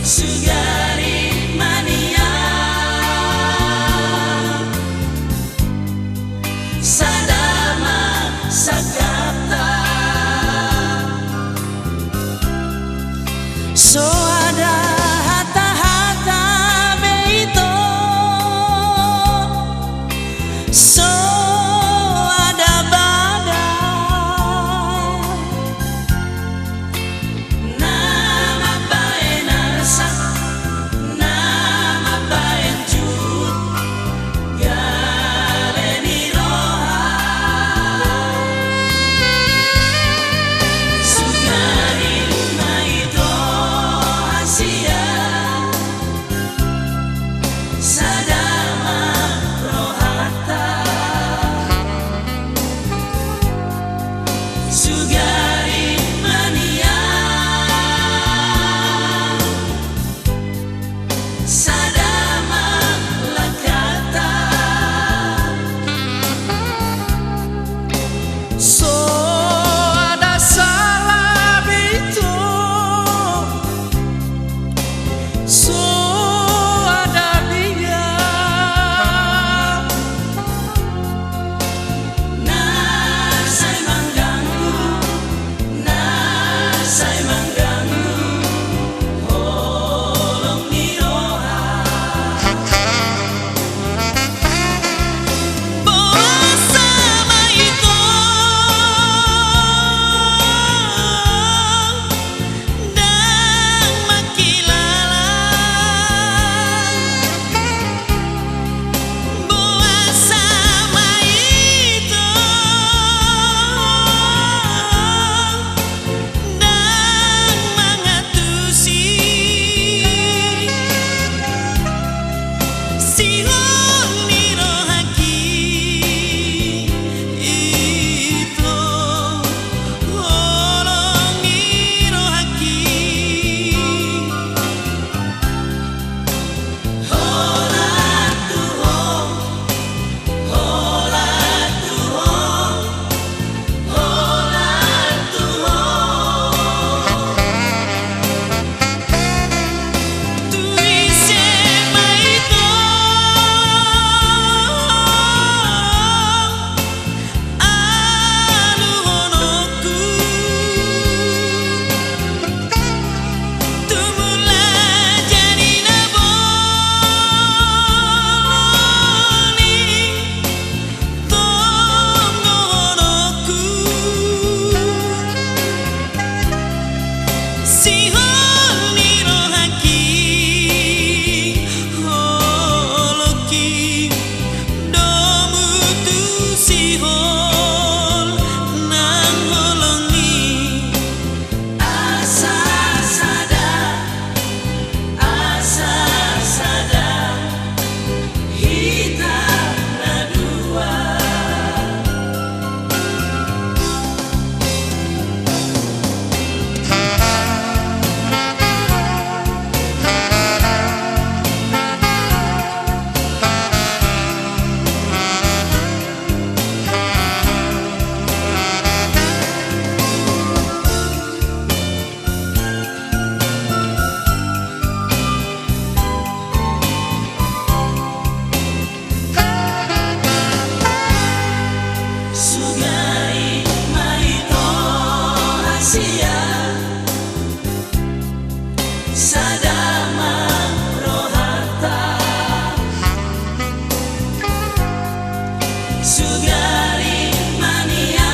Sugari mania Sadama sakata So ada hata-hata beito So ada badai Nama bae narsak Nama bae jut Galeni roha Sugari maito hasia Sadama rohata Sugari mania Sadama lakata So ada salah itu So ada dia Nasai mengganggu Nasai mengganggu Holong niroha Bersama itu Dan makilala Bersama itu Dan mengatusi Sihon nirohaki Itu Holong nirohaki Hola tuho Hola tuho Hola tuho Tuise maito Alu honoku Tumula jadi naboni Tonggo honoku Sihon nirohaki Holoki Domu tu sihon Nang holongi Asa sada Hita nadua Sugari maito hasia Sadama rohata Sugari mania